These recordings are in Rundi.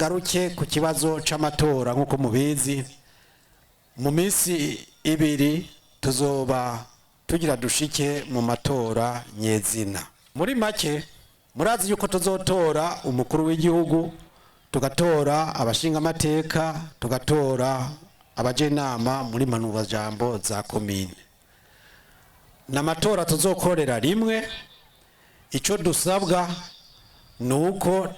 ngaruke ku kibazo c'amatora nkuko mubizi mu minsi ibiri tuzoba tugira dushike mu matora nyezina. Muri make murazi yuko tuzotora umukuru w'igihugu, tugatora abashinga amateka, tugatora abajenama muri manuba jambo za komine. N'amatora tuzokorera rimwe. Ico dusabwa nuko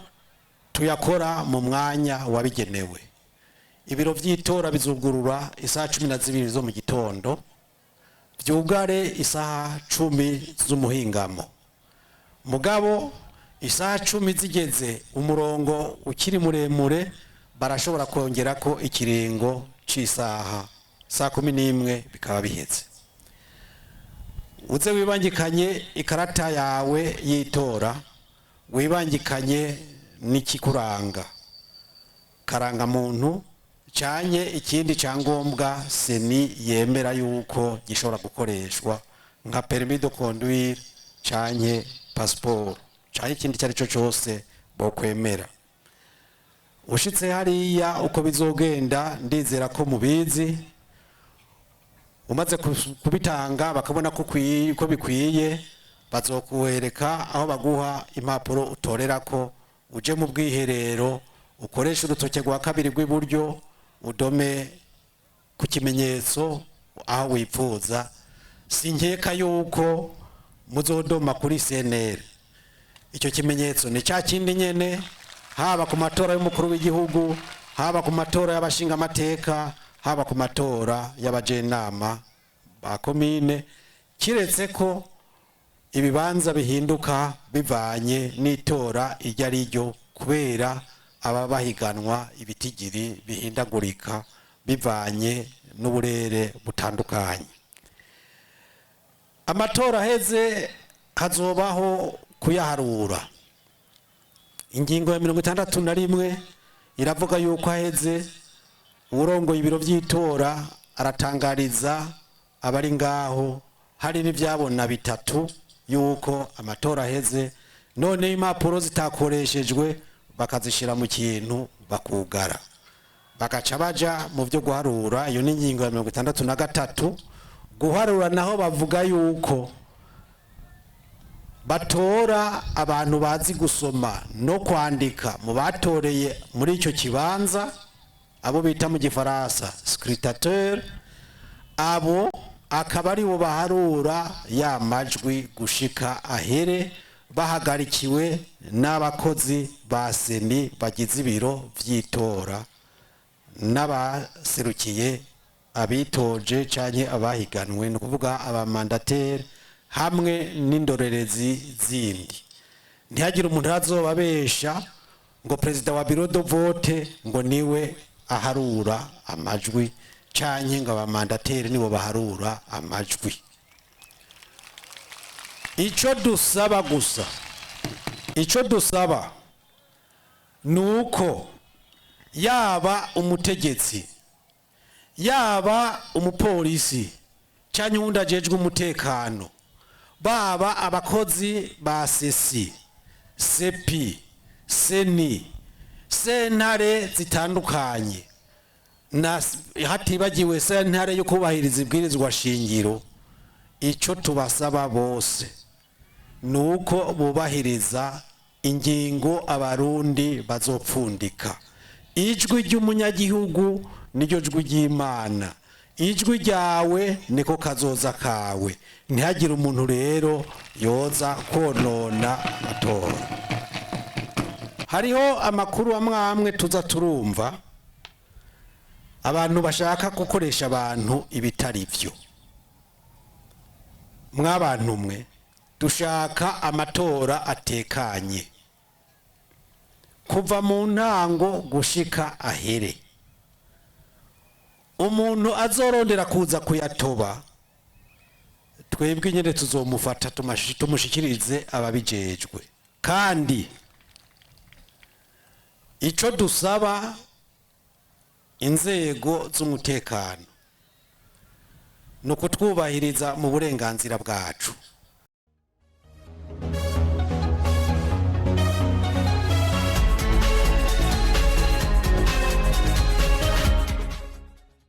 tuyakora mu mwanya wabigenewe. Ibiro vy'itora bizugurura isaha 12 zo mu gitondo, vyugare isaha 10 z'umuhingamo. Mugabo isaha 10 zigeze umurongo ukiri muremure barashobora kongerako ikiringo c'isaha saa 11 bikaba biheze. Uze wibangikanye ikarata yawe yitora, wibangikanye n'ikikuranga karanga muntu cyanye ikindi cyangombwa seni yemera yuko gishobora gukoreshwa nka permis de conduire cyanye passport cyanye ikindi cyari cyo cyose bo kwemera. Ushitse hariya uko bizogenda ndizera ko mubizi, umaze kubitanga bakabona ko bikwiye bazokuwereka aho baguha impapuro utorerako, uje mu bwiherero ukoresha urutoke rwa kabiri rw'iburyo udome ku kimenyetso aho wipfuza. Sinkeka yuko muzodoma kuri CNL. Icyo kimenyetso ni cya kindi nyene haba ku matora y'umukuru w'igihugu, haba ku matora y'abashinga amateka, haba ku matora y'abajenama ba komine, kiretse ko ibibanza bihinduka bivanye n'itora iryo ari ryo kubera aba bahiganwa ibitigiri bihindagurika bivanye n'uburere butandukanye. Amatora heze hazobaho kuyaharura. Ingingo ya 61 iravuga yuko heze urongoye ibiro vy'itora aratangariza abari ngaho hari n'ivyabona bitatu yuko amatora heze, none impapuro zitakoreshejwe bakazishira mu kintu bakugara, bagaca baja mu byo guharura. Iyo ni ingingo ya 63. Guharura naho bavuga yuko batora abantu bazi gusoma no kwandika mu batoreye muri icyo kibanza, abo bita mu gifaransa scrutateur. Abo akaba ari bo baharura ya majwi gushika ahere, bahagarikiwe n'abakozi ba seni bagize ibiro vy'itora n'abaserukiye abitoje canke abahiganwe, no kuvuga abamandateri hamwe n'indorerezi zindi. Ntihagire umuntu azobabesha ngo president wa bureau de vote ngo niwe aharura amajwi canke ngo abamandateri nibo baharura amajwi. Ico dusaba gusa, ico dusaba nuko yaba umutegetsi, yaba umupolisi canke undi ajejwe umutekano, baba abakozi ba sesi, sepi, seni, sentare zitandukanye, na hatibagiwe sentare yo kubahiriza ibwirizwa shingiro, ico tubasaba bose nuko bubahiriza ingingo abarundi bazopfundika. Ijwi ry'umunyagihugu niryo jwi ry'Imana, ijwi ryawe niko kazoza kawe. Ntihagire umuntu rero yoza konona amatora. Hariho amakuru amwe tuza turumva abantu bashaka gukoresha abantu ibitari byo. Mwabantu mwe dushaka amatora atekanye kuva mu ntango gushika ahere. Umuntu azorondera kuza kuyatoba, twebwe nyene tuzomufata tumushikirize ababijejwe. Kandi ico dusaba inzego z'umutekano nuko twubahiriza mu burenganzira bwacu.